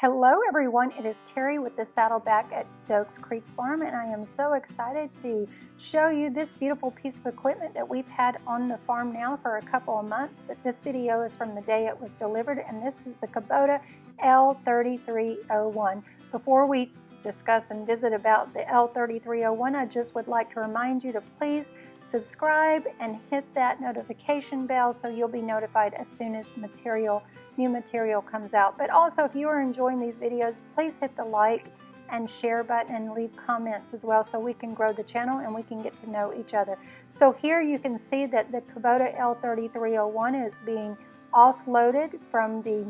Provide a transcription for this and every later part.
Hello everyone, it is Terry with the Saddleback at Dokes Creek Farm, and I am so excited to show you this beautiful piece of equipment that we've had on the farm now for a couple of months, but this video is from the day it was delivered, and this is the Kubota L3301. Before we discuss and visit about the L3301, I just would like to remind you to please subscribe and hit that notification bell so you'll be notified as soon as new material comes out. But also, if you are enjoying these videos, please hit the like and share button and leave comments as well so we can grow the channel and we can get to know each other. So here you can see that the Kubota L3301 is being offloaded from the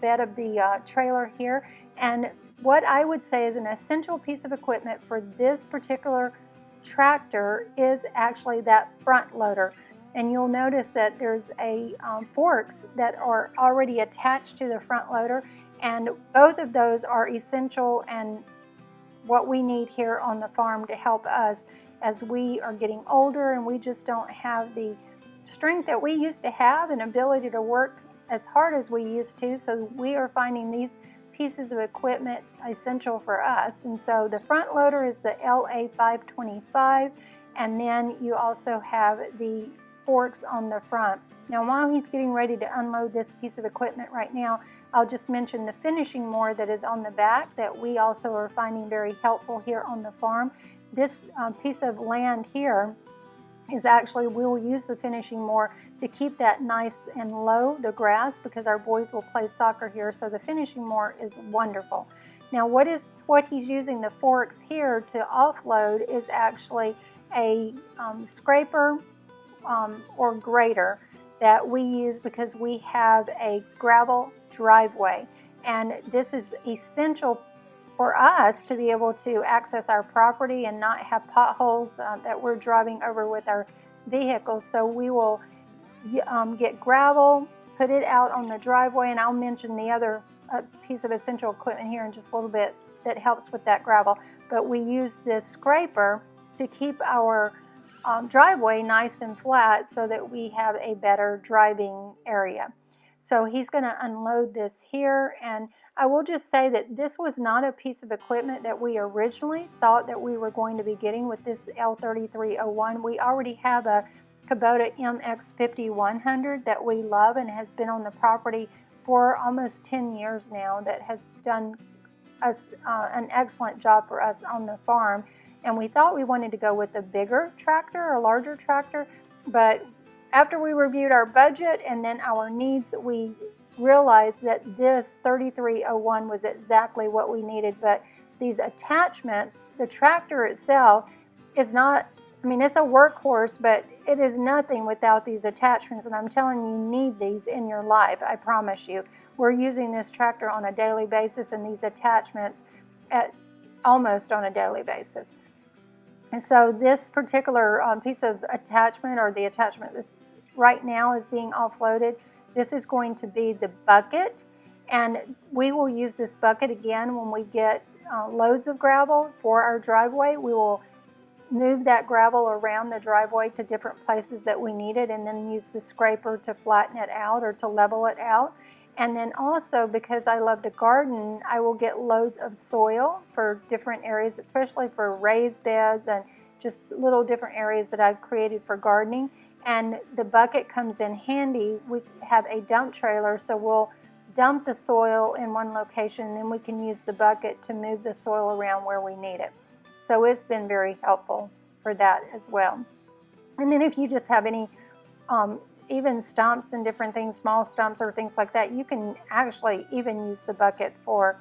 bed of the trailer here, and what I would say is an essential piece of equipment for this particular tractor is actually that front loader. And you'll notice that there's forks that are already attached to the front loader, and both of those are essential and what we need here on the farm to help us as we are getting older and we just don't have the strength that we used to have and ability to work as hard as we used to. So we are finding these pieces of equipment essential for us. And so the front loader is the LA525, and then you also have the forks on the front. Now, while he's getting ready to unload this piece of equipment right now, I'll just mention the finishing mower that is on the back that we also are finding very helpful here on the farm. This piece of land here is actually, we'll use the finishing mower to keep that nice and low, the grass, because our boys will play soccer here, so the finishing mower is wonderful. Now what he's using the forks here to offload is actually a scraper or grater that we use because we have a gravel driveway, and this is essential for us to be able to access our property and not have potholes that we're driving over with our vehicles. So we will get gravel, put it out on the driveway, and I'll mention the other piece of essential equipment here in just a little bit that helps with that gravel. But we use this scraper to keep our driveway nice and flat so that we have a better driving area. So he's going to unload this here, and I will just say that this was not a piece of equipment that we originally thought that we were going to be getting with this L3301. We already have a Kubota MX5100 that we love and has been on the property for almost 10 years now, that has done us an excellent job for us on the farm. And we thought we wanted to go with a bigger tractor, a larger tractor, but after we reviewed our budget and then our needs, we realized that this 3301 was exactly what we needed. But these attachments, the tractor itself is not, I mean, it's a workhorse, but it is nothing without these attachments. And I'm telling you, you need these in your life, I promise you. We're using this tractor on a daily basis and these attachments almost on a daily basis. And so this particular piece of attachment, or the attachment this right now is being offloaded, this is going to be the bucket, and we will use this bucket again when we get loads of gravel for our driveway. We will move that gravel around the driveway to different places that we need it, and then use the scraper to flatten it out or to level it out. And then also, because I love to garden, I will get loads of soil for different areas, especially for raised beds and just little different areas that I've created for gardening. And the bucket comes in handy. We have a dump trailer, so we'll dump the soil in one location, and then we can use the bucket to move the soil around where we need it. So it's been very helpful for that as well. And then if you just have any even stumps and different things, small stumps or things like that, you can actually even use the bucket for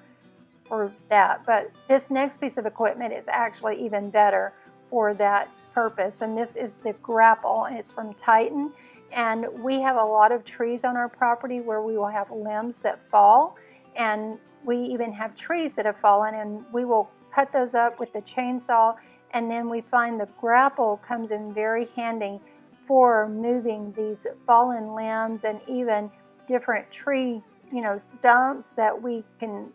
that. But this next piece of equipment is actually even better for that purpose, and this is the Grapple. It's from Titan, and we have a lot of trees on our property where we will have limbs that fall, and we even have trees that have fallen, and we will cut those up with the chainsaw, and then we find the Grapple comes in very handy for moving these fallen limbs and even different tree, stumps that we can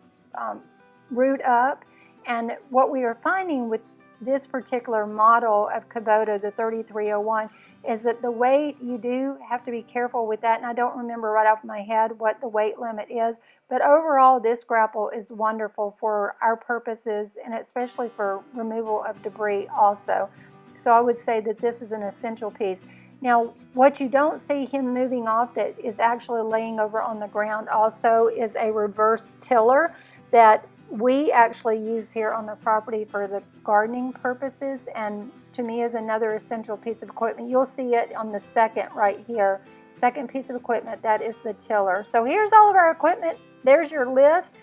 root up. And what we are finding with this particular model of Kubota, the 3301, is that the weight, you do have to be careful with that, and I don't remember right off my head what the weight limit is, but overall this grapple is wonderful for our purposes, and especially for removal of debris also. So I would say that this is an essential piece. Now, what you don't see him moving off that is actually laying over on the ground also is a reverse tiller that we actually use here on the property for the gardening purposes, and to me is another essential piece of equipment. You'll see it on the second right here, second piece of equipment, that is the tiller. So here's all of our equipment. There's your list.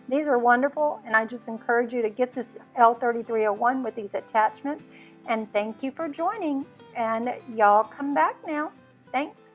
These are wonderful, and I just encourage you to get this L3301 with these attachments. And thank you for joining, and y'all come back now. Thanks.